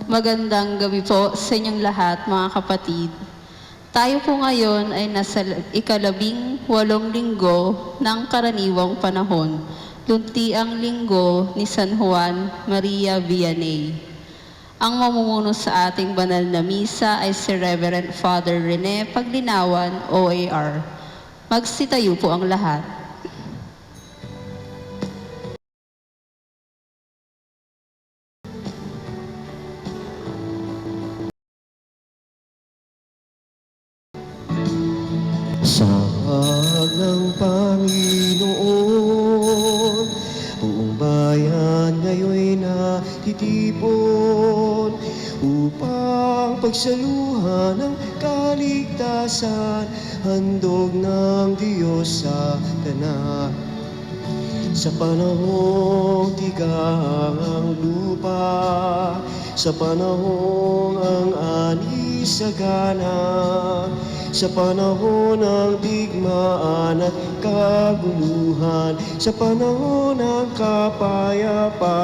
Magandang gabi po sa inyong lahat, mga kapatid. Tayo po ngayon ay nasa ika-18 linggo ng karaniwang panahon, luntiang linggo ni San Juan Maria Vianney. Ang mamumuno sa ating banal na misa ay si Reverend Father Rene Paglinawan, OAR. Magsitayo po ang lahat. Sa hawag ng Panginoon, buong bayan ngayon'y natitipon upang pagsaluhan ng kaligtasan, handog ng Diyos sa tanan. Sa panahong tigang ang lupa, sa panahong ang ani sagana, sa panahon ng digmaan at kaguluhan, sa panahon ng kapayapaan.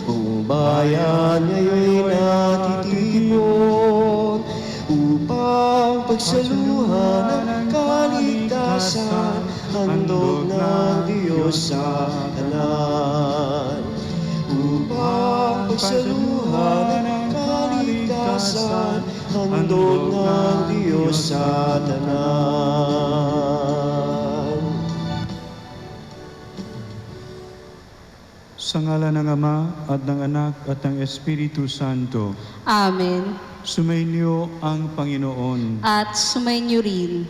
Buong bayan ngayon'y natitipon upang pagsaluhan ng kaligtasan, handog ng Diyos sa tanan. Upang pagsaluhan ng kaligtasan, handog ng Diyos sa tanan. Sa ngala ng Ama at ng Anak at ng Espiritu Santo, Amen. sumainyo ang Panginoon. At sumainyo rin.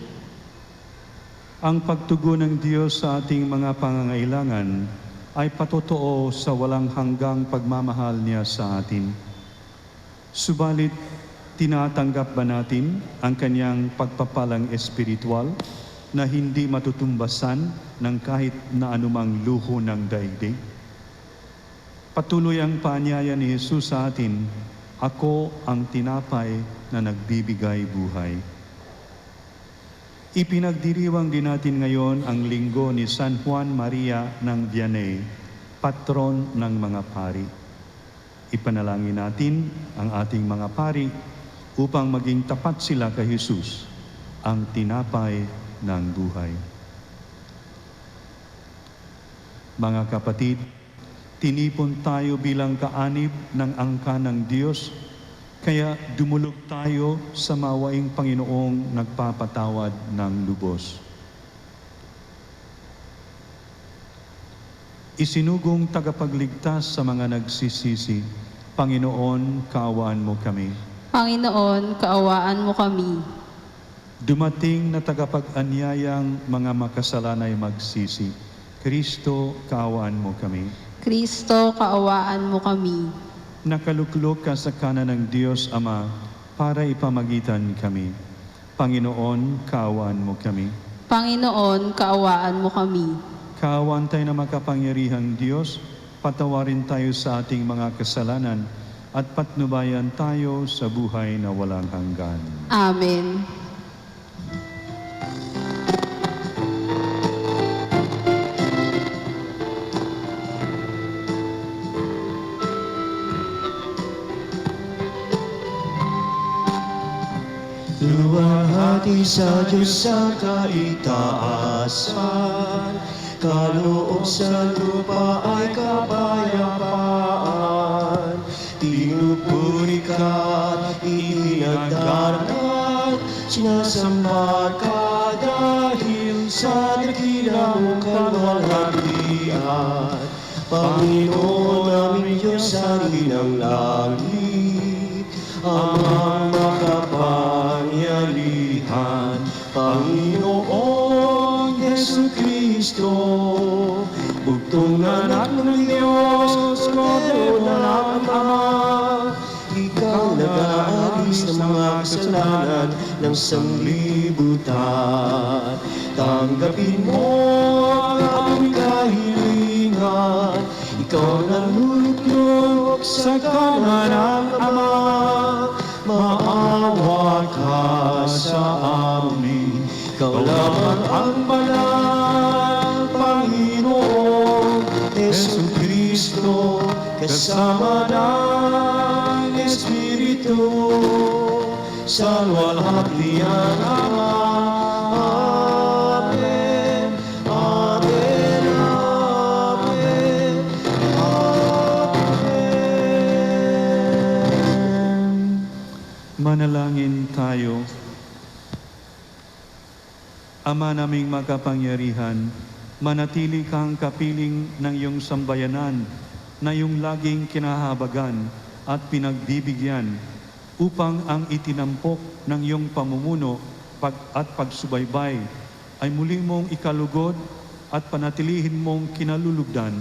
Ang pagtugon ng Diyos sa ating mga pangangailangan ay patotoo sa walang hanggang pagmamahal niya sa atin. Subalit, tinatanggap ba natin ang kanyang pagpapalang espiritual na hindi matutumbasan ng kahit na anumang luho ng daigdig? Patuloy ang paanyaya ni Jesus sa atin, "Ako ang tinapay na nagbibigay buhay." Ipinagdiriwang din natin ngayon ang linggo ni San Juan Maria ng Vianney, patron ng mga pari. Ipanalangin natin ang ating mga pari upang maging tapat sila kay Jesus, ang tinapay ng buhay. Mga kapatid, tinipon tayo bilang kaanib ng angka ng Diyos, kaya dumulog tayo sa mawaing Panginoong nagpapatawad ng lubos. Isinugong tagapagligtas sa mga nagsisisi, Panginoon, kaawaan mo kami. Panginoon, kaawaan mo kami. Dumating na tagapag-anyayang mga makasalanay magsisi, Kristo, kaawaan mo kami. Kristo, kaawaan mo kami. Nakaluklok ka sa kanan ng Diyos Ama para ipamagitan kami. Panginoon, kaawaan mo kami. Panginoon, kaawaan mo kami. Kaawaan tayo na makapangyarihang Diyos, patawarin tayo sa ating mga kasalanan at patnubayan tayo sa buhay na walang hanggan. Amen. Luwalhati sa Diyos sa kaitaasan, kaloob sa lupa ay kapayapaan. Tinupuri ka at itinagdarag, sinasamba ka dahil sa dakila mong kalwalhatian. Panginoon namin Diyos sa ng langit, Amang makapangyarihan, Panginoong Jesucristo, bugtong anak ng Diyos, Kordero ng Ama. Ikaw nag-aalis ng mga kasalanan ng sanglibutan. Tanggapin mo ang aming kahilingan, ikaw naluluklok sa kanan ng Ama. Maawa ka sa amin, ikaw lamang ang banal, Panginoon. Yesu Kristo, kasama ng Espiritu, sa luwalhatian Ama. Amen, Amen, Amen, Amen. Manalangin tayo. Ama naming makapangyarihan, manatili kang kapiling ng iyong sambayanan na iyong laging kinahabagan at pinagbibigyan upang ang itinampok ng iyong pamumuno at pagsubaybay ay muli mong ikalugod at panatilihin mong kinalulugdan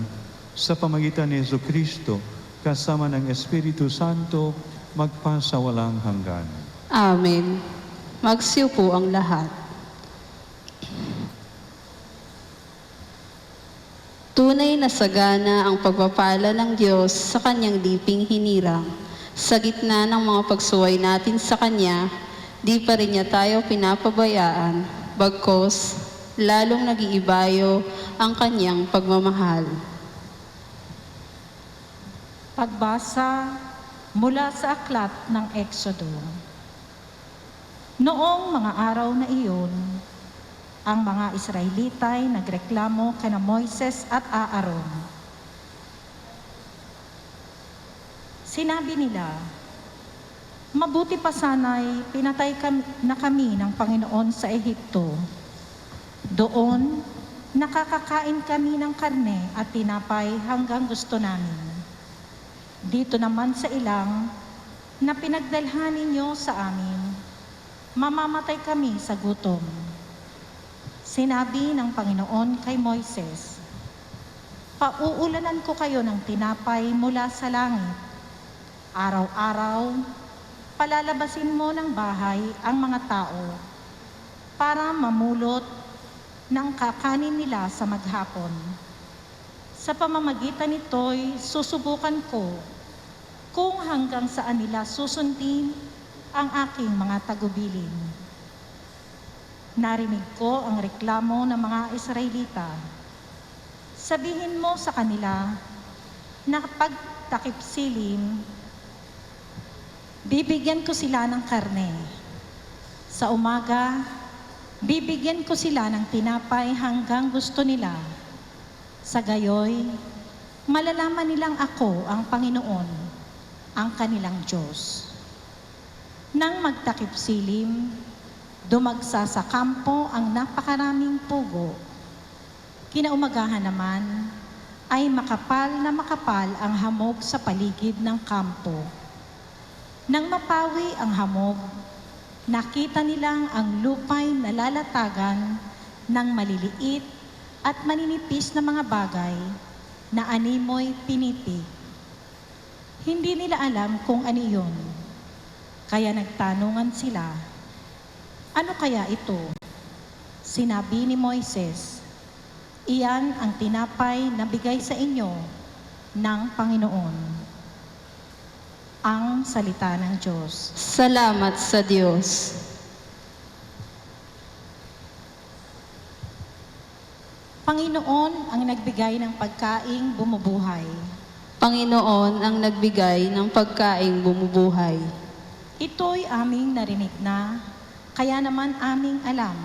sa pamagitan ni Jesucristo kasama ng Espiritu Santo magpasawalang hanggan. Amen. Magsiupo ang lahat. Tunay na sagana ang pagpapala ng Diyos sa Kanyang liping hinirang. Sa gitna ng mga pagsuway natin sa Kanya, di pa rin niya tayo pinapabayaan, bagkos lalong nag-iibayo ang Kanyang pagmamahal. Pagbasa mula sa aklat ng Exodo. Noong mga araw na iyon, ang mga Israelita ay nagreklamo kana Moises at Aaron. Sinabi nila, mabuti pa sana'y pinatay na kami ng Panginoon sa Ehipto. Doon, nakakakain kami ng karne at tinapay hanggang gusto namin. Dito naman sa ilang na pinagdalhan ninyo sa amin, mamamatay kami sa gutom. Sinabi ng Panginoon kay Moises, pauulanan ko kayo ng tinapay mula sa langit. Araw-araw, palalabasin mo ng bahay ang mga tao para mamulot ng kakanin nila sa maghapon. Sa pamamagitan nito'y susubukan ko kung hanggang saan nila susundin ang aking mga tagubilin. Narinig ko ang reklamo ng mga Israelita. Sabihin mo sa kanila na pagtakip silim, bibigyan ko sila ng karne. Sa umaga, bibigyan ko sila ng tinapay hanggang gusto nila. Sa gayoy, malalaman nilang ako ang Panginoon, ang kanilang Diyos. Nang magtakip silim, dumagsa sa kampo ang napakaraming pugo. Kinaumagahan naman ay makapal ang hamog sa paligid ng kampo. Nang mapawi ang hamog, nakita nilang ang lupay na lalatagan ng maliliit at maninipis na mga bagay na animoy pinitik. Hindi nila alam kung ano iyon, kaya nagtanungan sila, ano kaya ito? Sinabi ni Moises, iyan ang tinapay na bigay sa inyo ng Panginoon. Ang salita ng Diyos. Salamat sa Diyos. Panginoon ang nagbigay ng pagkaing bumubuhay. Panginoon ang nagbigay ng pagkaing bumubuhay. Ito'y aming narinig na, kaya naman aming alam.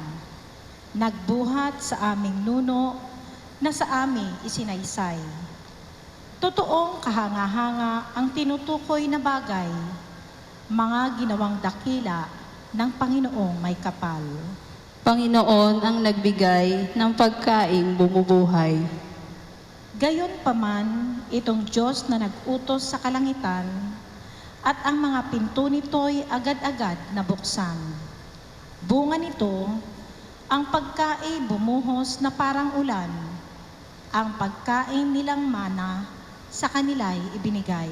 Nagbuhat sa aming nuno na sa aming isinaysay. Totoong kahanga-hanga ang tinutukoy na bagay, mga ginawang dakila ng Panginoong may kapal. Panginoon ang nagbigay ng pagkaing bumubuhay. Gayon paman, itong Diyos na nag-utos sa kalangitan at ang mga pinto nito'y agad-agad nabuksan. Bunga nito, ang pagkain bumuhos na parang ulan, ang pagkain nilang mana sa kanila'y ibinigay.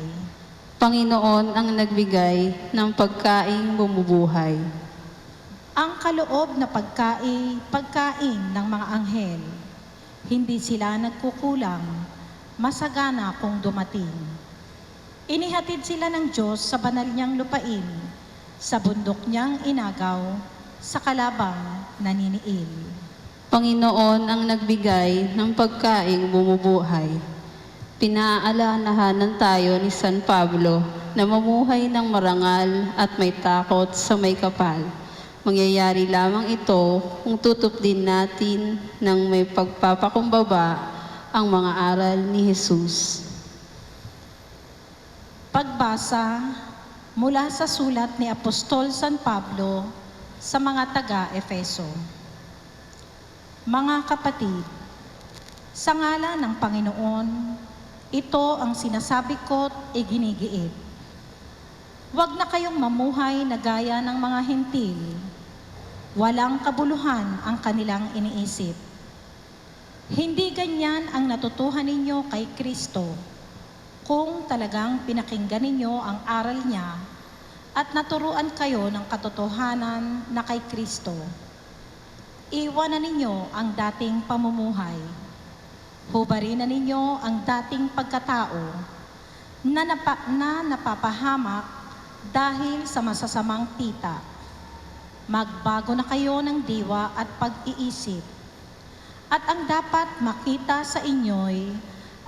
Panginoon ang nagbigay ng pagkaing bumubuhay. Ang kaloob na pagkain ng mga anghel, hindi sila nagkukulang, masagana kung dumating. Inihatid sila ng Diyos sa banal niyang lupain, sa bundok niyang inagaw, sa kalabang naniniil. Panginoon ang nagbigay ng pagkaing bumubuhay. Pinaalalahanan tayo ni San Pablo na mamuhay ng marangal at may takot sa may kapal. Mangyayari lamang ito kung tutuklin natin ng may pagpapakumbaba ang mga aral ni Jesus. Pagbasa mula sa sulat ni Apostol San Pablo sa mga taga-Efeso. Mga kapatid, sa ngalan ng Panginoon, ito ang sinasabi ko't iginigiit. Huwag na kayong mamuhay na gaya ng mga hentil. Walang kabuluhan ang kanilang iniisip. Hindi ganyan ang natutuhan ninyo kay Kristo kung talagang pinakinggan ninyo ang aral niya at naturuan kayo ng katotohanan na kay Kristo. Iwanan ninyo ang dating pamumuhay. Hubarin na ninyo ang dating pagkatao na napapahamak dahil sa masasamang tita. Magbago na kayo ng diwa at pag-iisip. At ang dapat makita sa inyo'y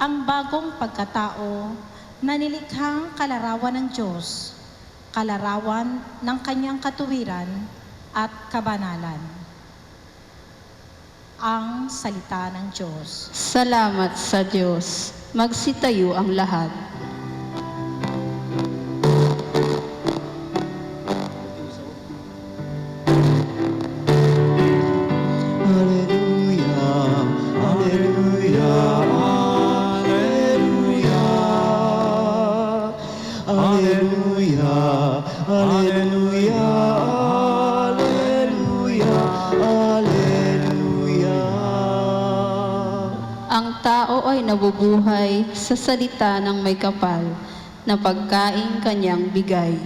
ang bagong pagkatao na nilikhang kalarawan ng Diyos, kalarawan ng kanyang katuwiran at kabanalan. Ang salita ng Diyos. Salamat sa Diyos. Magsitayo ang lahat. Hallelujah, hallelujah, hallelujah, hallelujah, hallelujah, hallelujah, hallelujah. Ang tao ay nabubuhay sa salita ng may kapal na pagkaing kanyang bigay.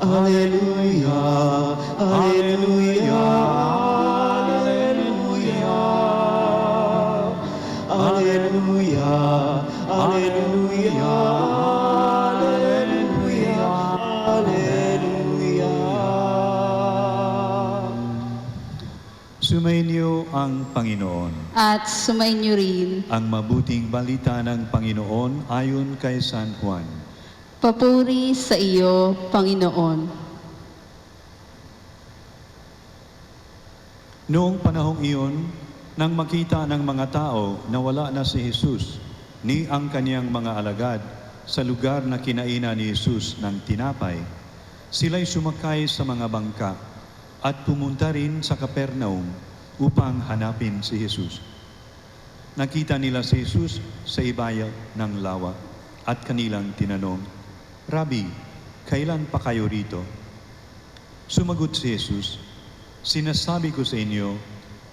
Hallelujah, hallelujah, hallelujah, hallelujah, hallelujah, hallelujah, hallelujah. Sumainyo ang Panginoon. At sumainyo rin. Ang mabuting balita ng Panginoon ayon kay San Juan. Papuri sa iyo, Panginoon. Noong panahong iyon, nang makita ng mga tao na wala na si Jesus ni ang kaniyang mga alagad sa lugar na kinainan ni Jesus ng tinapay, sila'y sumakay sa mga bangka at pumunta rin sa Capernaum upang hanapin si Jesus. Nakita nila si Jesus sa ibabaw ng lawa at kanilang tinanong, Rabbi, kailan pa kayo rito? Sumagot si Jesus, sinasabi ko sa inyo,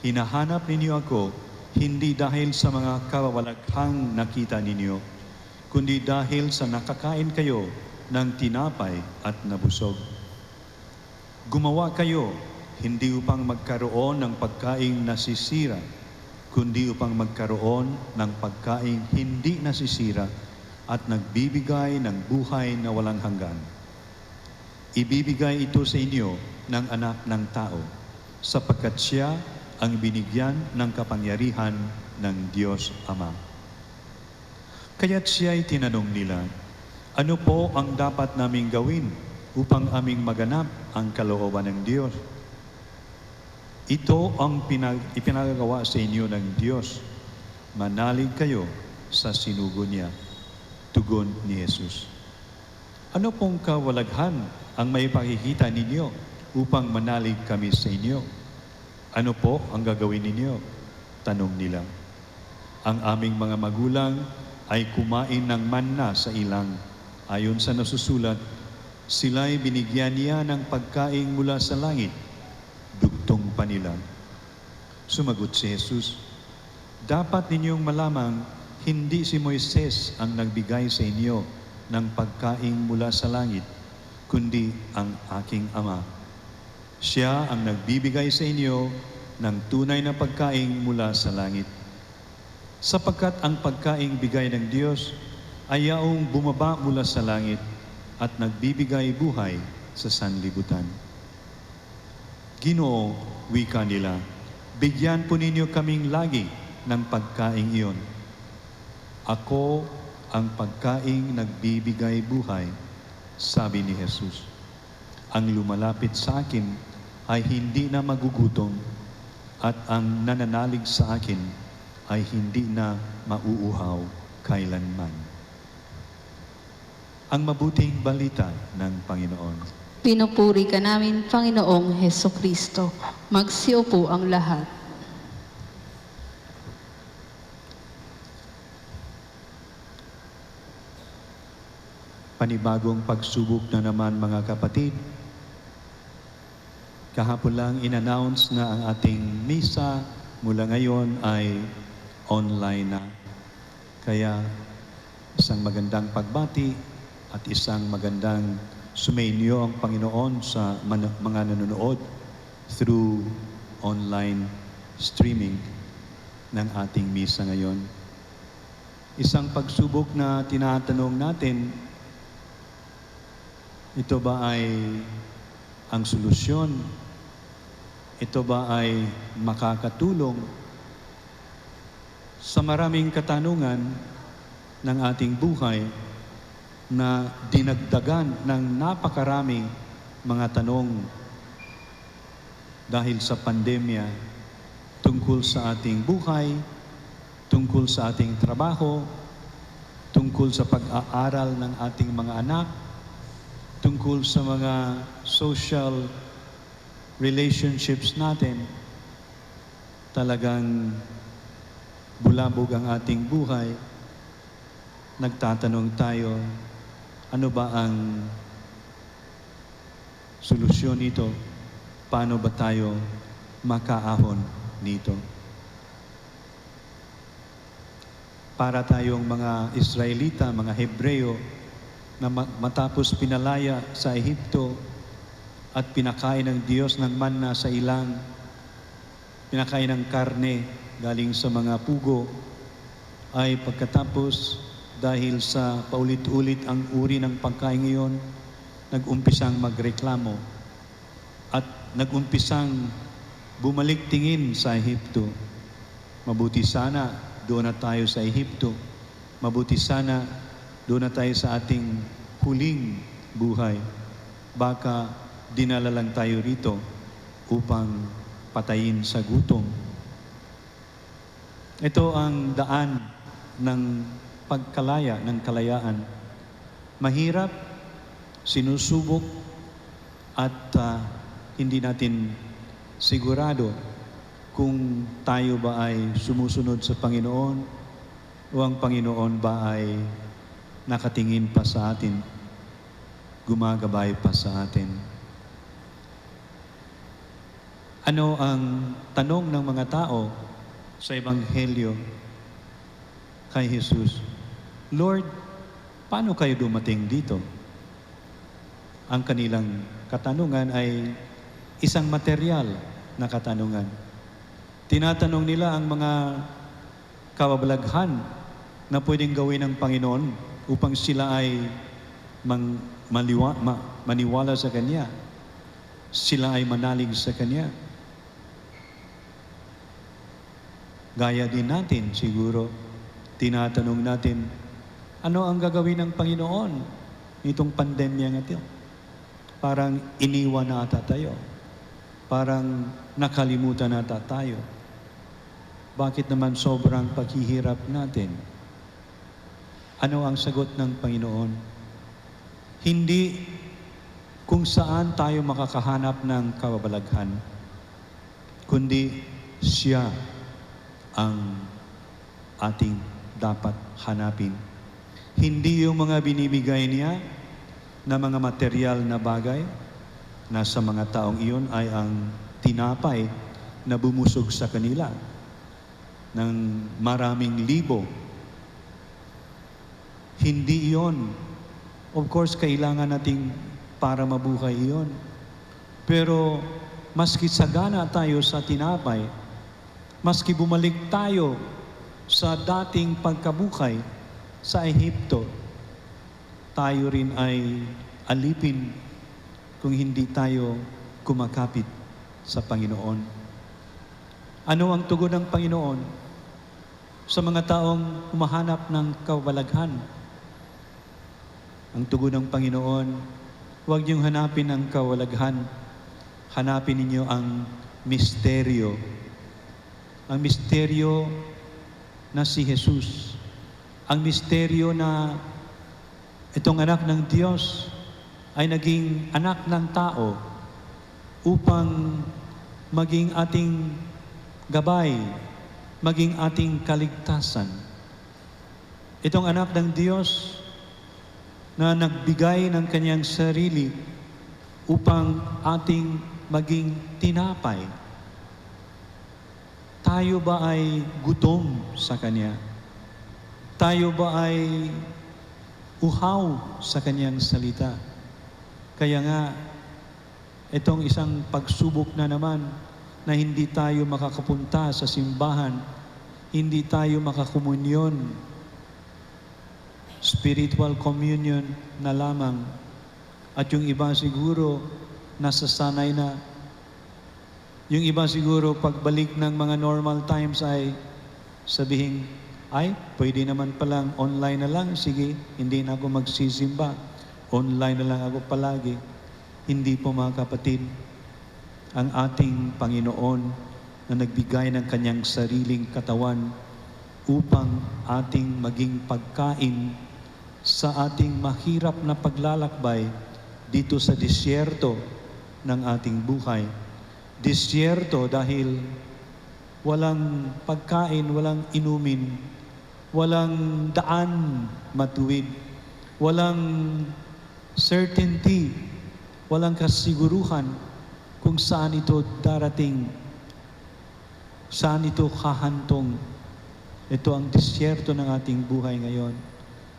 hinahanap ninyo ako hindi dahil sa mga kawalaghang nakita ninyo, kundi dahil sa nakakain kayo ng tinapay at nabusog. Gumawa kayo hindi upang magkaroon ng pagkaing nasisira, kundi upang magkaroon ng pagkaing hindi nasisira at nagbibigay ng buhay na walang hanggan. Ibibigay ito sa inyo ng anak ng tao, sapagkat siya ang binigyan ng kapangyarihan ng Diyos Ama. Kaya't siya'y tinanong nila, ano po ang dapat naming gawin upang aming maganap ang kalooban ng Diyos? Ito ang ipinagagawa sa inyo ng Diyos. Manalig kayo sa sinugo niya. Tugon ni Jesus. Ano pong kawalaghan ang may pakikita ninyo upang manalig kami sa inyo? Ano po ang gagawin ninyo? Tanong nila. Ang aming mga magulang ay kumain ng manna sa ilang. Ayon sa nasusulat, sila'y binigyan niya ng pagkain mula sa langit. Dugtong pa nila. Sumagot si Jesus, dapat ninyong malamang hindi si Moises ang nagbigay sa inyo ng pagkain mula sa langit, kundi ang aking Ama. Siya ang nagbibigay sa inyo ng tunay na pagkain mula sa langit. Sapagkat ang pagkaing bigay ng Diyos ay yaong bumaba mula sa langit at nagbibigay buhay sa sanlibutan. Ginoo, wika nila, bigyan po ninyo kaming lagi ng pagkaing iyon. Ako ang pagkaing nagbibigay buhay, sabi ni Jesus. Ang lumalapit sa akin ay hindi na magugutom, at ang nananalig sa akin ay hindi na mauuhaw kailanman. Ang mabuting balita ng Panginoon. Pinupuri ka namin, Panginoong Heso Kristo. Magsiupo ang lahat. Panibagong pagsubok na naman, mga kapatid. Kahapon lang in-announce na ang ating misa mula ngayon ay online na. Kaya isang magandang pagbati at isang magandang sumainyo ang Panginoon sa mga nanonood through online streaming ng ating misa ngayon. Isang pagsubok na tinatanong natin, ito ba ay ang solusyon? Ito ba ay makakatulong sa maraming katanungan ng ating buhay na dinagdagan ng napakaraming mga tanong dahil sa pandemya tungkol sa ating buhay, tungkol sa ating trabaho, tungkol sa pag-aaral ng ating mga anak, tungkol sa mga social relationships natin. Talagang bulabog ang ating buhay. Nagtatanong tayo, ano ba ang solusyon nito? Paano ba tayo makaahon nito? Para tayong mga Israelita, mga Hebreo, na matapos pinalaya sa Ehipto at pinakain ng Diyos ng manna sa ilang, pinakain ng karne galing sa mga pugo, ay pagkatapos dahil sa paulit-ulit ang uri ng pagkain ngayon, nag-umpisang magreklamo at nag-umpisang bumalik tingin sa Ehipto. Mabuti sana doon na tayo sa Ehipto. Mabuti sana doon na tayo sa ating huling buhay. Baka dinala lang tayo rito upang patayin sa gutom. Ito ang daan ng pagkalaya, ng kalayaan. Mahirap, sinusubok, at hindi natin sigurado kung tayo ba ay sumusunod sa Panginoon o ang Panginoon ba ay nakatingin pa sa atin, gumagabay pa sa atin. Ano ang tanong ng mga tao sa Ebanghelyo kay Jesus? Lord, paano kayo dumating dito? Ang kanilang katanungan ay isang material na katanungan. Tinatanong nila ang mga kababalaghan na pwedeng gawin ng Panginoon upang sila ay maniwala sa Kanya. Sila ay manalig sa Kanya. Gaya din natin siguro, tinatanong natin, ano ang gagawin ng Panginoon nitong pandemya nga ito? Parang iniwan na ata tayo. Parang nakalimutan na ata tayo. Bakit naman sobrang paghihirap natin? Ano ang sagot ng Panginoon? Hindi kung saan tayo makakahanap ng kababalaghan, kundi siya ang ating dapat hanapin. Hindi yung mga binibigay niya na mga material na bagay na sa mga taong iyon ay ang tinapay na bumusog sa kanila ng maraming libo. Hindi iyon. Of course, kailangan nating para mabuhay iyon. Pero maski sagana tayo sa tinapay, maski bumalik tayo sa dating pagkabuhay sa Ehipto, tayo rin ay alipin kung hindi tayo kumakapit sa Panginoon. Ano ang tugon ng Panginoon sa mga taong humahanap ng kababalaghan? Ang tugon ng Panginoon, huwag niyong hanapin ang kababalaghan, hanapin ninyo ang misteryo. Ang misteryo na si Jesus. Ang misteryo na itong anak ng Diyos ay naging anak ng tao upang maging ating gabay, maging ating kaligtasan. Itong anak ng Diyos na nagbigay ng kanyang sarili upang ating maging tinapay. Tayo ba ay gutom sa Kanya? Tayo ba ay uhaw sa Kanyang salita? Kaya nga, itong isang pagsubok na naman na hindi tayo makakapunta sa simbahan, hindi tayo makakomunyon, spiritual communion na lamang. At yung iba siguro, nasasanay na. Yung iba siguro, pagbalik ng mga normal times ay sabihin, ay, pwede naman palang online na lang. Sige, hindi na ako magsisimba. Online na lang ako palagi. Hindi po mga kapatid, ang ating Panginoon na nagbigay ng kanyang sariling katawan upang ating maging pagkain sa ating mahirap na paglalakbay dito sa disyerto ng ating buhay. Disyerto dahil walang pagkain, walang inumin, walang daan matuwid, walang certainty, walang kasiguruhan kung saan ito darating, saan ito hahantong. Ito ang disyerto ng ating buhay ngayon.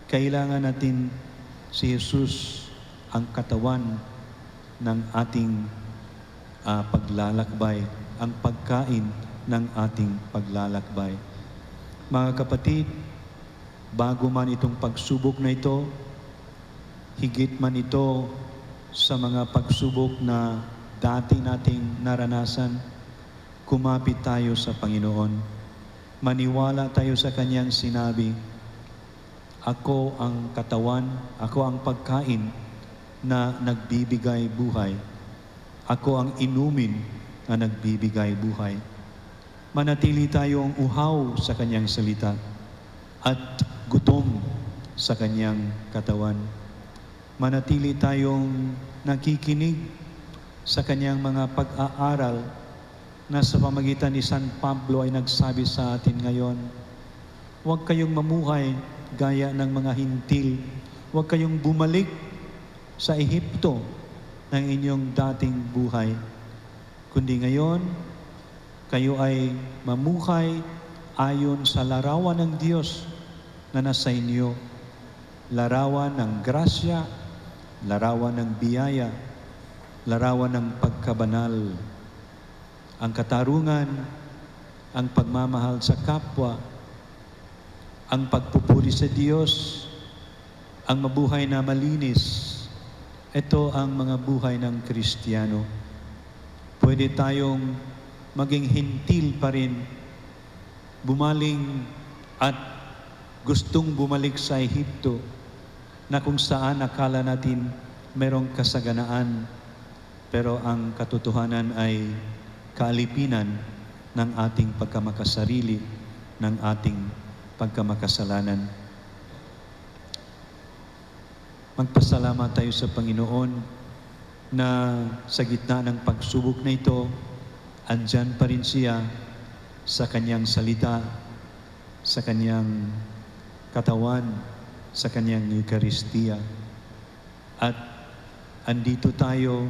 Kailangan natin si Jesus ang katawan ng ating paglalakbay, ang pagkain ng ating paglalakbay. Mga kapatid, bago man itong pagsubok na ito, higit man ito sa mga pagsubok na dati nating naranasan, kumapit tayo sa Panginoon. Maniwala tayo sa Kanyang sinabi, ako ang katawan, ako ang pagkain na nagbibigay buhay. Ako ang inumin na nagbibigay buhay. Manatili tayong uhaw sa Kanyang salita at gutom sa Kanyang katawan. Manatili tayong nakikinig sa Kanyang mga pag-aaral na sa pamagitan ni San Pablo ay nagsabi sa atin ngayon, huwag kayong mamuhay gaya ng mga hintil. Huwag kayong bumalik sa Ehipto ng inyong dating buhay. Kundi ngayon, kayo ay mamuhay ayon sa larawan ng Diyos na nasa inyo. Larawan ng grasya, larawan ng biyaya, larawan ng pagkabanal. Ang katarungan, ang pagmamahal sa kapwa, ang pagpupuri sa Diyos, ang mabuhay na malinis. Ito ang mga buhay ng Kristiyano. Pwede tayong maging hintil pa rin, bumaling at gustong bumalik sa Ehipto na kung saan akala natin merong kasaganaan, pero ang katotohanan ay kaalipinan ng ating pagkamakasarili, ng ating pagkamakasalanan. Magpasalamat tayo sa Panginoon na sa gitna ng pagsubok na ito, andyan pa rin siya sa Kanyang salita, sa Kanyang katawan, sa Kanyang Eucharistia. At andito tayo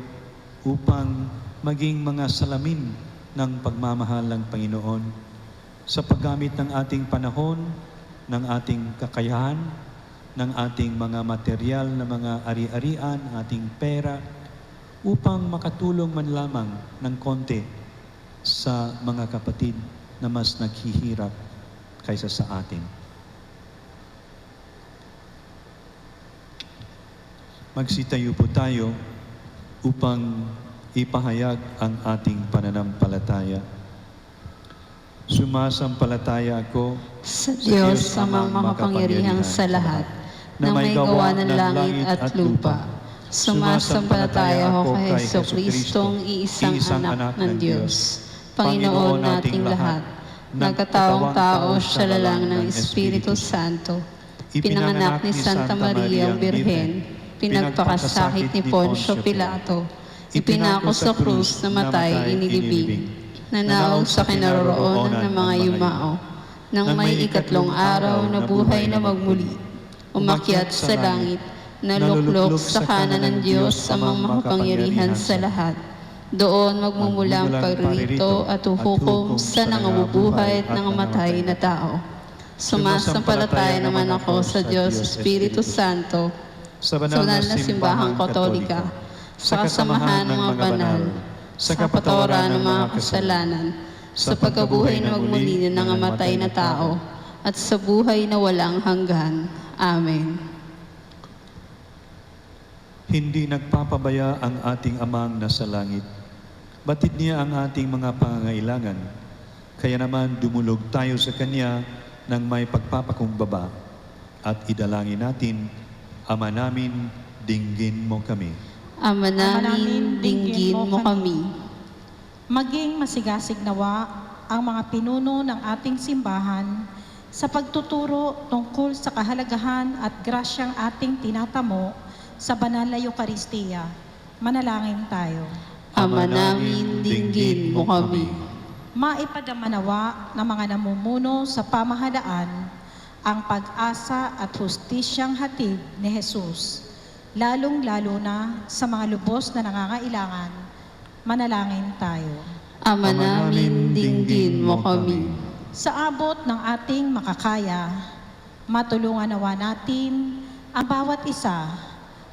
upang maging mga salamin ng pagmamahal ng Panginoon sa paggamit ng ating panahon, ng ating kakayahan, ng ating mga material na mga ari-arian, ating pera, upang makatulong man lamang ng konti sa mga kapatid na mas naghihirap kaysa sa atin. Magsitayo po tayo upang ipahayag ang ating pananampalataya. Sumasampalataya ako Sa Diyos amang makapangyarihan sa lahat, na may gawa ng langit at lupa. Sumasampalataya ako kay Jesucristong iisang anak ng Diyos, Panginoon nating lahat, nagkataong tao siya lalang ng Espiritu Santo, pinanganak ni Santa Maria ang Birhen, pinagpakasakit ni Poncio Pilato, ipinako sa krus, namatay, inilibing, nanaog sa kinaroroonan ng mga yumao, nang may ikatlong araw na buhay na magmuli, umakyat sa langit, naluklok sa kanan ng Diyos amang makapangyarihan sa lahat. Doon magmumula ang pagririto at huhukom sa nangabubuhay at nangamatay na tao. Sumasampalataya naman ako sa Diyos Espiritu Santo, sa banal na simbahang katolika, sa kasamahan ng mga banal, sa kapatawaran ng mga kasalanan, sa pagkabuhay na magmuli ng nangamatay na tao, at sa buhay na walang hanggan. Amen. Hindi nagpapabaya ang ating amang nasa langit. Batid niya ang ating mga pangangailangan. Kaya naman dumulog tayo sa Kanya ng may pagpapakumbaba at idalangin natin, Ama namin, dinggin mo kami. Ama namin, dinggin mo kami. Maging masigasig nawa ang mga pinuno ng ating simbahan sa pagtuturo tungkol sa kahalagahan at grasyang ating tinatamo sa banal na Eukaristiya. Manalangin tayo. Ama namin, dinggin mo kami. Maipadama nawa ng mga namumuno sa pamahalaan ang pag-asa at hustisyang hatid ni Jesus, lalong-lalo na sa mga lubos na nangangailangan. Manalangin tayo. Ama namin, dinggin mo kami. Sa abot ng ating makakaya, matulungan nawa natin ang bawat isa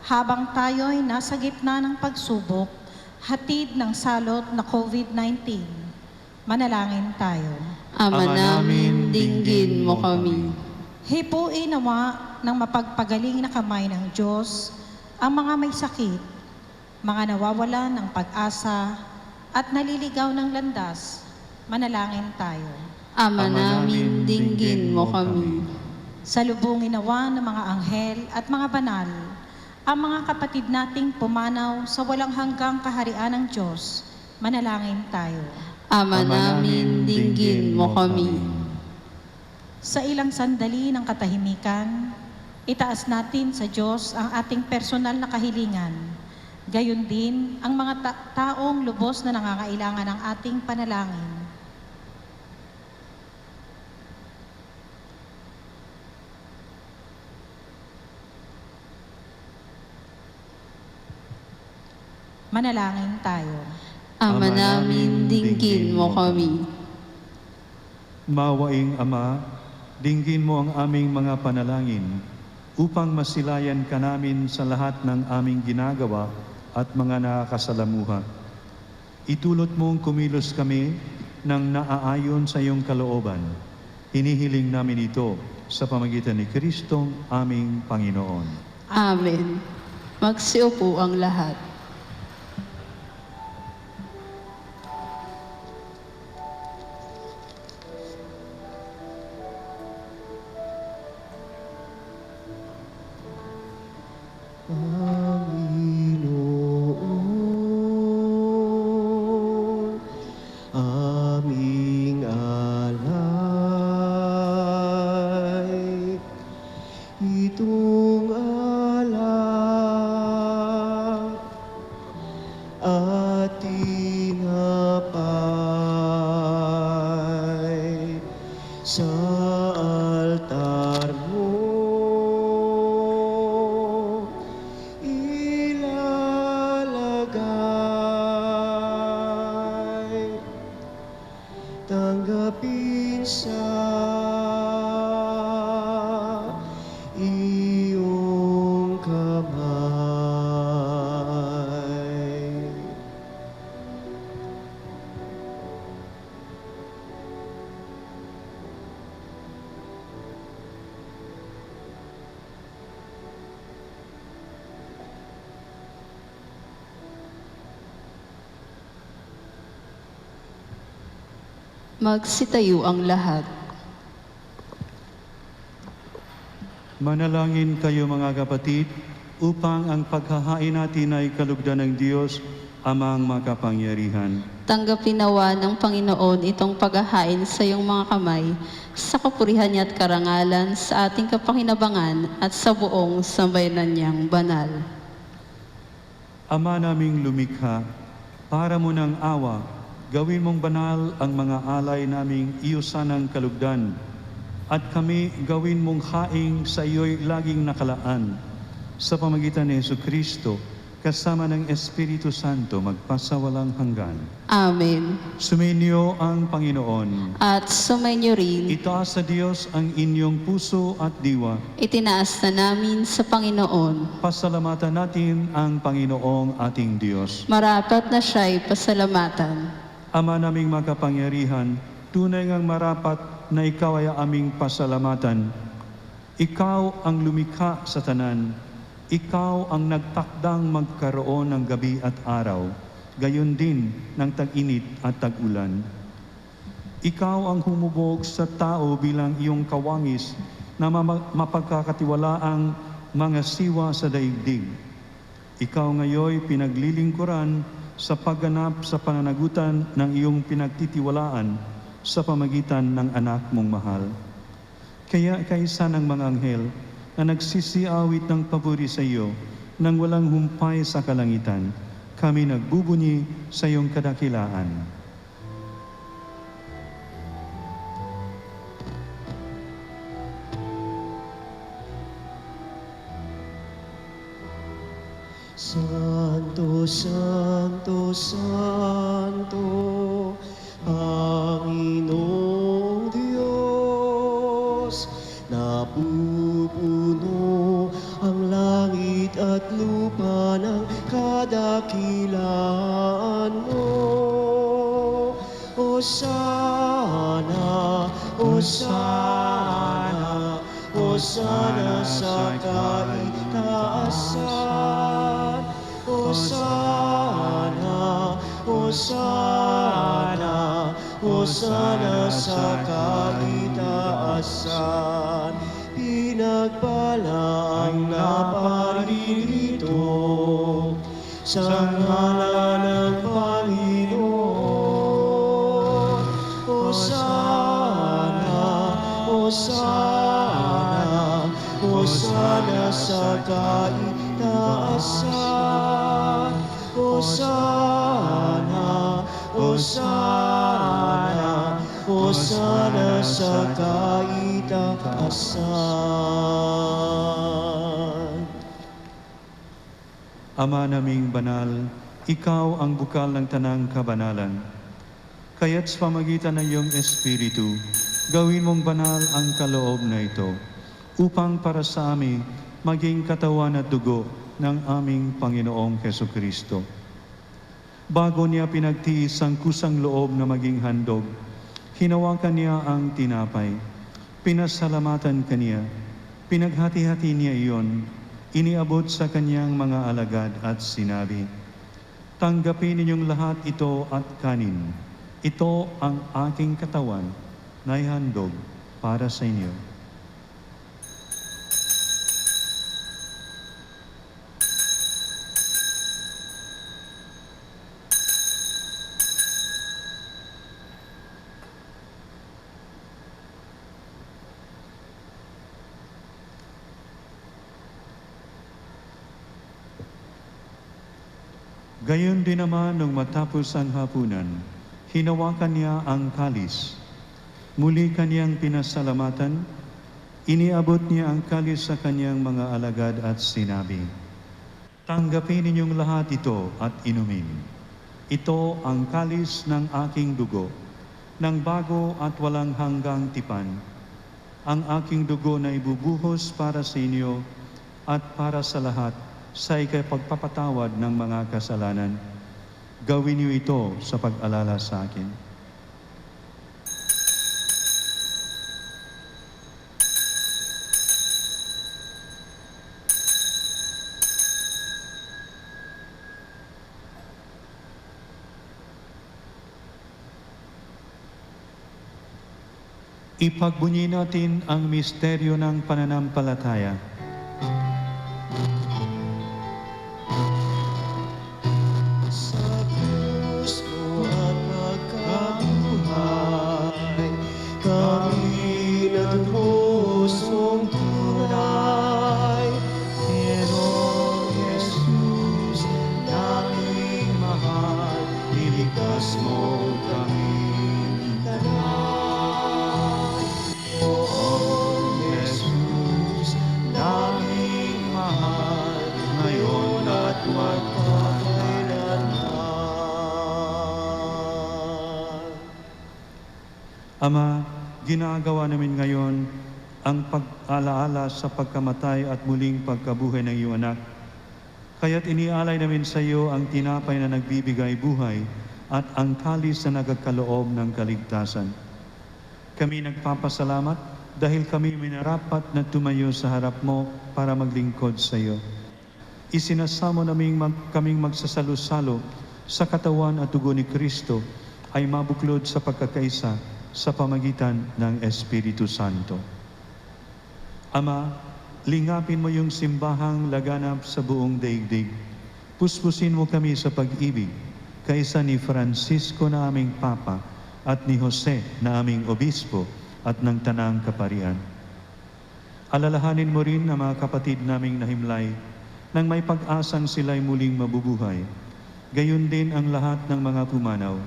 habang tayo'y nasa gitna ng pagsubok, hatid ng salot na COVID-19. Manalangin tayo. Ama namin, dinggin mo kami. Hipuin nawa ng mapagpagaling na kamay ng Diyos ang mga may sakit, mga nawawalan ng pag-asa at naliligaw ng landas. Manalangin tayo. Ama namin, dinggin mo kami. Salubungin nawa ng mga anghel at mga banal ang mga kapatid nating pumanaw sa walang hanggang kaharian ng Diyos. Manalangin tayo. Ama namin, dinggin mo kami. Sa ilang sandali ng katahimikan, itaas natin sa Diyos ang ating personal na kahilingan. Gayon din ang mga taong lubos na nangangailangan ng ating panalangin. Manalangin tayo. Ama namin, dinggin mo kami. Mawaing Ama, dinggin mo ang aming mga panalangin upang masilayan ka namin sa lahat ng aming ginagawa at mga nakakasalamuha. Itulot mong kumilos kami ng naaayon sa iyong kalooban. Hinihiling namin ito sa pamagitan ni Kristong aming Panginoon. Amen. Magsiupo ang lahat. Panginoon, aming alay, itong alak at tinapay sa altar mo. Tanggapin sa iyong kamay. Magsitayo ang lahat. Manalangin kayo mga kapatid, upang ang paghahain natin ay kalugdan ng Diyos, Amang makapangyarihan. Tanggapin nawa ng Panginoon itong paghahain sa iyong mga kamay, sa kapurihan niya at karangalan, sa ating kapakinabangan at sa buong sambayanan niyang banal. Ama naming lumikha, para mo ng awa, gawin mong banal ang mga alay naming iyusan ng kalugdan, at kami gawin mong haing sa iyo'y laging nakalaan, sa pamagitan ni Jesucristo, kasama ng Espiritu Santo, magpasawalang hanggan. Amen. Sumainyo ang Panginoon. At sumainyo rin, Itaas sa Diyos ang inyong puso at diwa. itinaas na namin sa Panginoon. Pasalamatan natin ang Panginoong ating Diyos. Marapat na siya'y pasalamatan. Ama naming makapangyarihan, tunay ngang marapat na ikaw ay aming pasalamatan. Ikaw ang lumikha sa tanan. Ikaw ang nagtakdang magkaroon ng gabi at araw, gayon din ng tag-init at tag-ulan. Ikaw ang humubog sa tao bilang iyong kawangis na mapagkakatiwalaang mga siwa sa daigdig. Ikaw ngayoy pinaglilingkuran sa pagganap sa pananagutan ng iyong pinagtitiwalaan sa pamagitan ng anak mong mahal. Kaya kaisa ng mga anghel na nagsisiawit ng paburi sa iyo nang walang humpay sa kalangitan, kami nagbubunyi sa iyong kadakilaan. Santo, Santo, Santo, Panginoong Diyos, napupuno ang langit at lupa ng kadakilaan mo. Hosana, Hosana, Hosana sa kaitaasan. Hosana, Hosana, Hosana sa kaitaasan. Pinagpala ang naparirito sa ngalan ng Panginoon. Hosana, Hosana, Hosana sa kaitaasan. Hosana, Hosana, Hosana sa kaitaasan. Ama naming banal, ikaw ang bukal ng tanang kabanalan. Kaya't sa pamagitan ng iyong Espiritu, gawin mong banal ang kaloob na ito, upang para sa amin maging katawan at dugo ng aming Panginoong Jesucristo. Bago niya pinagtiis ang kusang loob na maging handog, hinawakan niya ang tinapay, pinasalamatan kaniya, pinaghati-hati niya iyon, iniabot sa kanyang mga alagad at sinabi, "Tanggapin ninyong lahat ito at kanin. Ito ang aking katawan na ihandog para sa inyo." Gayon din naman nung matapos ang hapunan, hinawakan niya ang kalis. Muli kaniyang pinasalamatan, iniabot niya ang kalis sa kanyang mga alagad at sinabi, "Tanggapin ninyong lahat ito at inumin. Ito ang kalis ng aking dugo, ng bago at walang hanggang tipan. Ang aking dugo na ibubuhos para sa inyo at para sa lahat sa ikapagpapatawad ng mga kasalanan. Gawin niyo ito sa pag-alala sa akin." Ipagbunyi natin ang misteryo ng pananampalataya. Sa krus mo at pagkabuhay, kami nagpusong tunay. Panginoong Jesus, naming mahal, iligtas mo kaming tanan. Panginoong Jesus, naming mahal, ngayon at magpakailanman. Ama, ginagawa namin ngayon ang pag-alaala sa pagkamatay at muling pagkabuhay ng iyong anak. Kaya't inialay namin sa iyo ang tinapay na nagbibigay buhay at ang kalis na nagkakaloob ng kaligtasan. Kami nagpapasalamat dahil kami minarapat na tumayo sa harap mo para maglingkod sa iyo. Isinasamo namin kaming magsasalo-salo sa katawan at dugo ni Kristo ay mabuklod sa pagkakaisa sa pamagitan ng Espiritu Santo. Ama, lingapin mo yung simbahang laganap sa buong daigdig. Puspusin mo kami sa pag-ibig, kaisa ni Francisco na aming Papa at ni Jose na aming Obispo at ng Tanang Kaparian. Alalahanin mo rin ang mga kapatid naming nahimlay nang may pag-asang sila'y muling mabubuhay. Gayon din ang lahat ng mga pumanaw.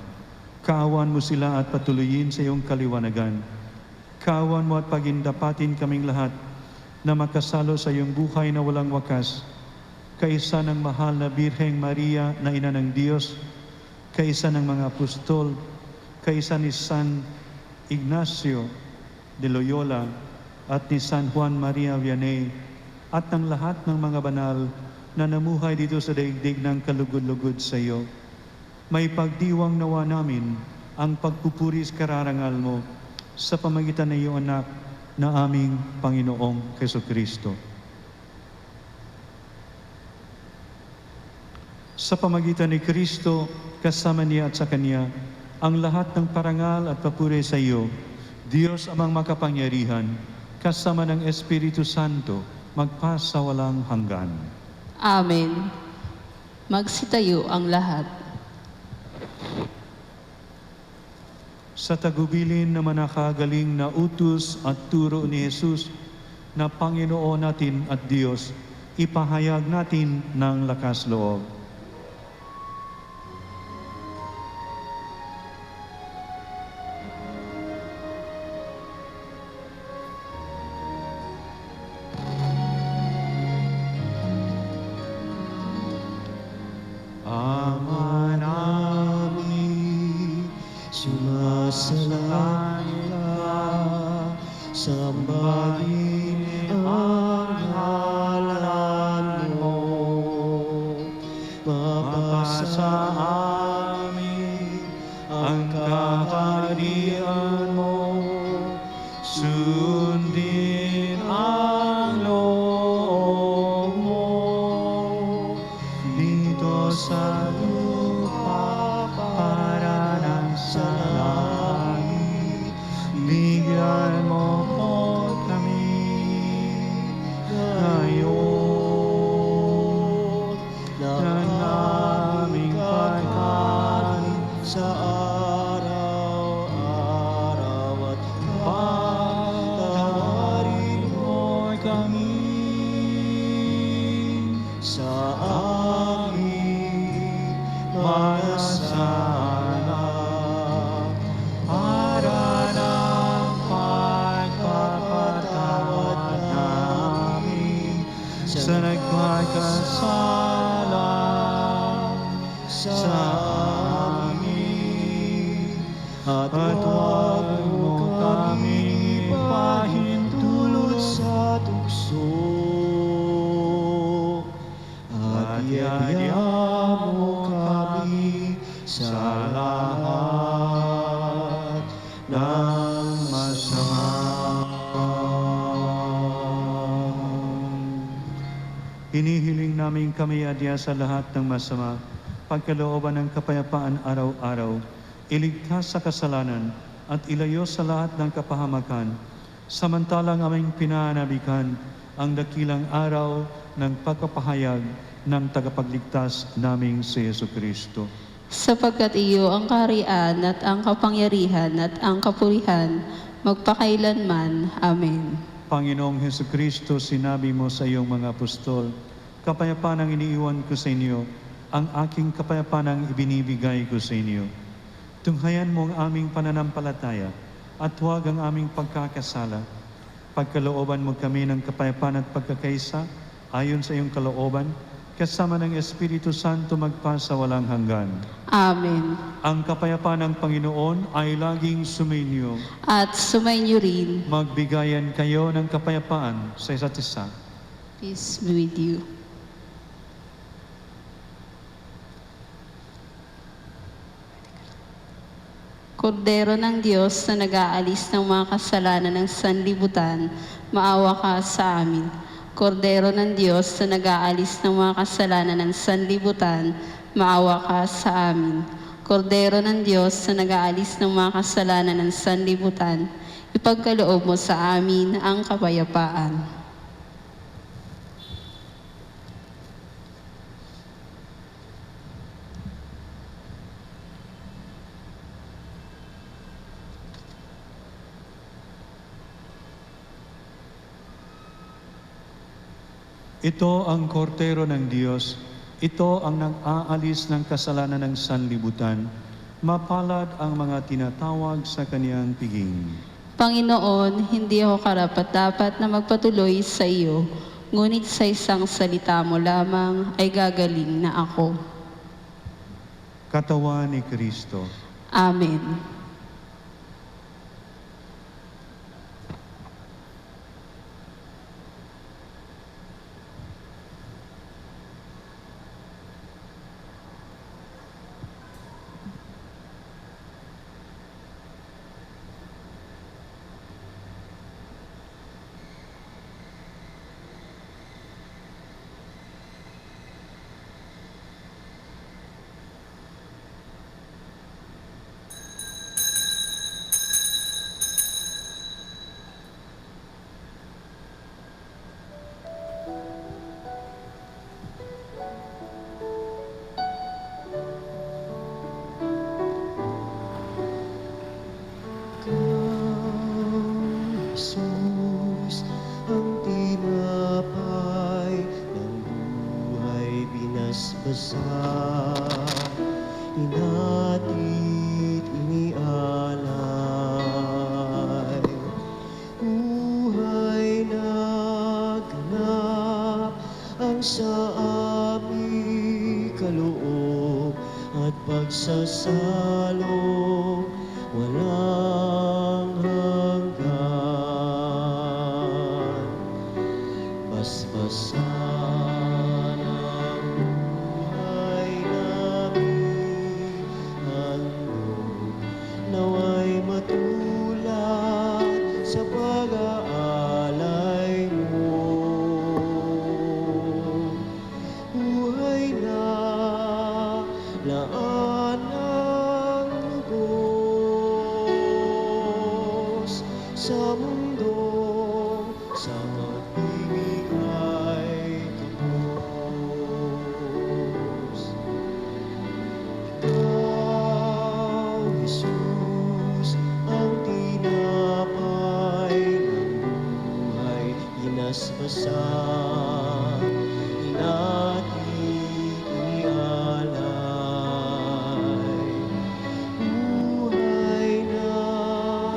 Kaawan mo sila at patuloyin sa iyong kaliwanagan. Kaawan mo at pagindapatin kaming lahat na makasalo sa iyong buhay na walang wakas, kaisa ng mahal na Birheng Maria na Ina ng Diyos, kaisa ng mga apostol, kaisa ni San Ignacio de Loyola at ni San Juan Maria Vianney at ng lahat ng mga banal na namuhay dito sa daigdig ng kalugod-lugod sa iyo. May pagdiwang nawa namin ang pagpupuris kararangal mo sa pamagitan ng iyong anak na aming Panginoong Jesucristo. Sa pamagitan ni Kristo, kasama niya at sa Kanya, ang lahat ng parangal at papuri sa iyo, Diyos amang makapangyarihan, kasama ng Espiritu Santo, magpasawalang hanggan. Amen. Magsitayo ang lahat. Sa tagubilin na manakagaling na utos at turo ni Jesus na Panginoon natin at Diyos, ipahayag natin ng lakas loob. Ama namin, sumasalangit ka, sambahin ang ngalan mo. Mapasa amin ang kaharian mo, sundin ang loob mo. Dito sa lupa para ng sa langit, bigyan mo po kami ngayon ng aming pagkain sa araw-araw at patawarin mo kami sa aming mga sala para ng pagpapatawad namin sa nagkakasala sa amin. At huwag mo kaming ipahintulot sa tukso, at iadya mo kami sa lahat ng masama. Hinihiling namin kami adya sa lahat ng masama, pagkalooban ng kapayapaan araw-araw, iligtas sa kasalanan, at ilayo sa lahat ng kapahamakan, samantalang aming pinanabikan ang dakilang araw ng pagpapahayag ng tagapagligtas naming si Jesucristo. Sapagkat iyo ang kaharian at ang kapangyarihan at ang kapurihan magpakailanman. Amen. Panginoong Jesucristo, sinabi mo sa iyong mga apostol, kapayapaan ang iniiwan ko sa inyo, ang aking kapayapaan ang ibinibigay ko sa inyo. Tunghayan mo ang aming pananampalataya at huwag ang aming pagkakasala. Pagkalooban mo kami ng kapayapaan at pagkakaisa ayon sa iyong kalooban, kasama ng Espiritu Santo magpasa walang hanggan. Amen. Ang kapayapaan ng Panginoon ay laging sumainyo. At sumainyo rin. Magbigayan kayo ng kapayapaan sa isa't isa. Peace be with you. Kordero ng Diyos na nag-aalis ng mga kasalanan ng sanlibutan, maawa ka sa amin. Kordero ng Diyos na nag-aalis ng mga kasalanan ng sanlibutan, maawa ka sa amin. Kordero ng Diyos na nag-aalis ng mga kasalanan ng sanlibutan, ipagkaloob mo sa amin ang kapayapaan. Ito ang kordero ng Diyos. Ito ang nag-aalis ng kasalanan ng sanlibutan. Mapalad ang mga tinatawag sa kaniyang piging. Panginoon, hindi ako karapat-dapat na magpatuloy sa iyo, ngunit sa isang salita mo lamang ay gagaling na ako. Katawan ni Kristo. Amen. Jesus, ang tinapay ng buhay binasbasa, inatid, inialay. Buhay na ganap ang sa aming kaloob at pagsasalo walang hanggan. Basbasan ang buhay namin, handog naway matulad sa pag-aalay mo. Buhay na laan ng lubos sa mundo, sa pag-ibig ay kapos. Ikaw, Jesus, ang tinapay ng buhay, inasbasa, inatid, inialay. Buhay na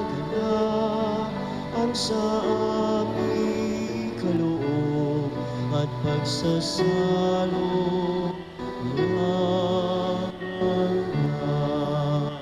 ganap ang sa aming kaloob at pagsasalo walang hanggan.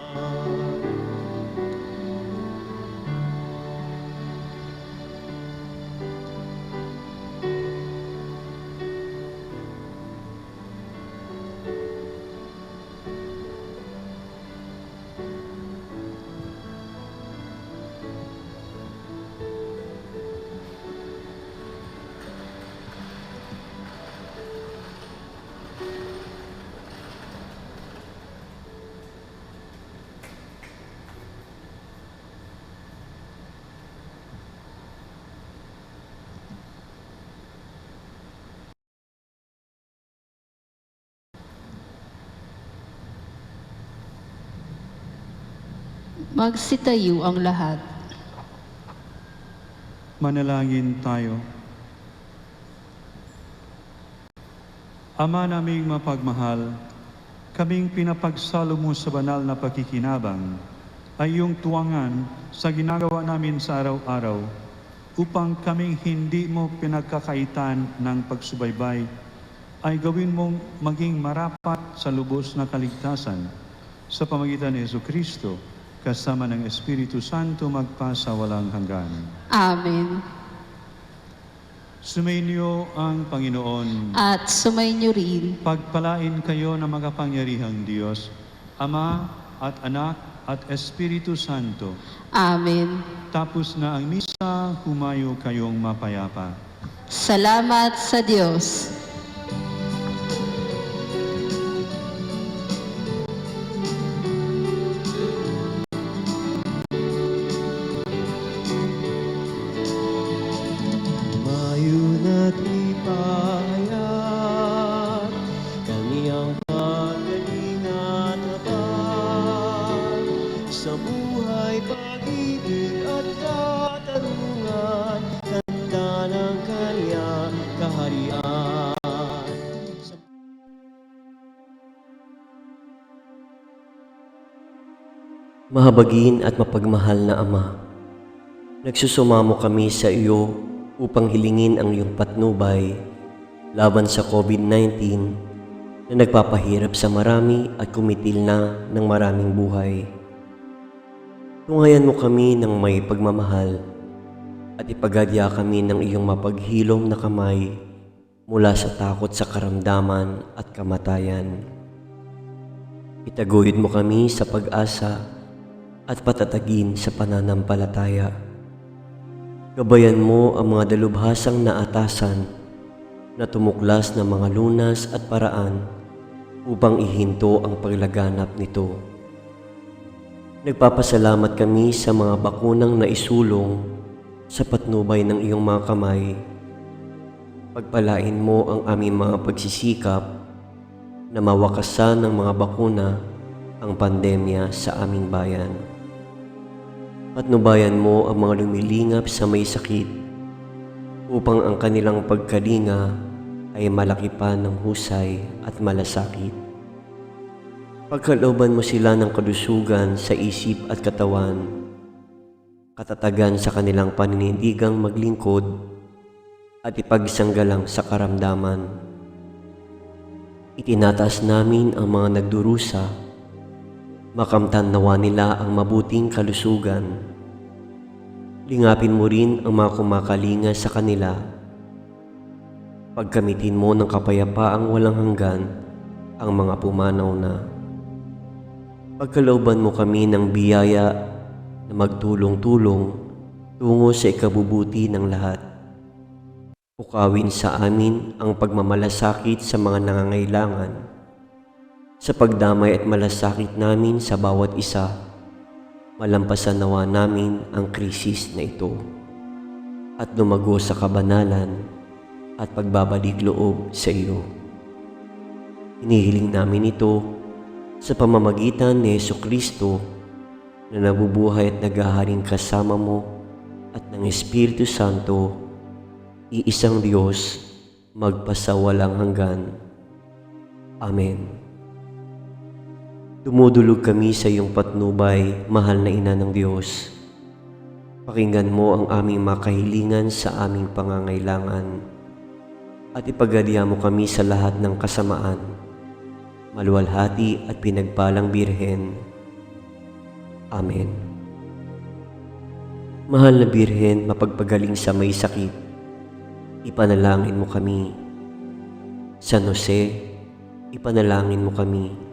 Magsitayo ang lahat. Manalangin tayo. Ama naming mapagmahal, kaming pinapagsalo mo sa banal na pakikinabang ay iyong tuwangan sa ginagawa namin sa araw-araw upang kaming hindi mo pinagkakaitan ng pagsubaybay ay gawin mong maging marapat sa lubos na kaligtasan sa pamagitan ni Jesucristo kasama ng Espiritu Santo magpasa walang hanggan. Amen. Sumainyo ang Panginoon. At sumainyo rin. Pagpalain kayo ng makapangyarihang Diyos, Ama at Anak at Espiritu Santo. Amen. Tapos na ang misa, humayo kayong mapayapa. Salamat sa Diyos. Mayo na't ipahayag kaniyang pagkalingat at sa buhay, pag-ibig at katarungan, kanta ng kaniyang kaharian. Mahabagin at mapagmahal na Ama, nagsusumamo kami sa iyo upang hilingin ang iyong patnubay laban sa COVID-19 na nagpapahirap sa marami at kumitil na ng maraming buhay. Tungayan mo kami ng may pagmamahal at ipagadya kami ng iyong mapaghilom na kamay mula sa takot sa karamdaman at kamatayan. Itaguyod mo kami sa pag-asa at patatagin sa pananampalataya. Gabayan mo ang mga dalubhasang naatasan na tumuklas ng mga lunas at paraan upang ihinto ang paglaganap nito. Nagpapasalamat kami sa mga bakunang naisulong sa patnubay ng iyong mga kamay. Pagpalain mo ang aming mga pagsisikap na mawakasan ng mga bakuna ang pandemya sa aming bayan. Patnubayan mo ang mga lumilingap sa may sakit upang ang kanilang pagkalinga ay malaki pa ng husay at malasakit. Pagkalooban mo sila ng kalusugan sa isip at katawan, katatagan sa kanilang paninindigang maglingkod at ipagsanggalang sa karamdaman. Itinataas namin ang mga nagdurusa, makamtan nawa nila ang mabuting kalusugan. Lingapin mo rin ang mga kumakalinga sa kanila. Pagkamitin mo ng kapayapaang walang hanggan ang mga pumanaw na. Pagkalooban mo kami ng biyaya na magtulong-tulong tungo sa ikabubuti ng lahat. Pukawin sa amin ang pagmamalasakit sa mga nangangailangan. Sa pagdamay at malasakit namin sa bawat isa, malampasan nawa namin ang krisis na ito at lumago sa kabanalan at pagbabalik loob sa iyo. Hinihiling namin ito sa pamamagitan ni Jesucristo na nabubuhay at naghaharing kasama mo at ng Espiritu Santo, iisang Diyos, magpasawalang hanggan. Amen. Dumudulog kami sa iyong patnubay, mahal na Ina ng Diyos. Pakinggan mo ang aming makahilingan sa aming pangangailangan at ipagadya mo kami sa lahat ng kasamaan. Maluwalhati at pinagpalang Birhen. Amen. Mahal na Birhen, mapagpagaling sa may sakit, ipanalangin mo kami. San Jose, ipanalangin mo kami.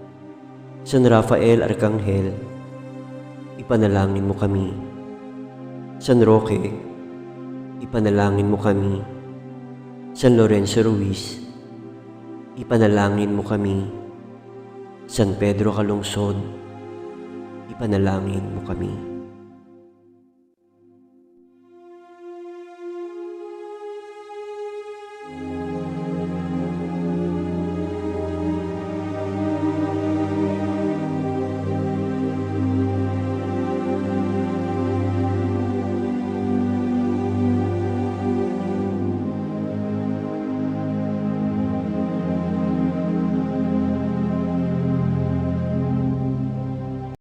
San Rafael Arcangel, ipanalangin mo kami. San Roque, ipanalangin mo kami. San Lorenzo Ruiz, ipanalangin mo kami. San Pedro Calungsod, ipanalangin mo kami.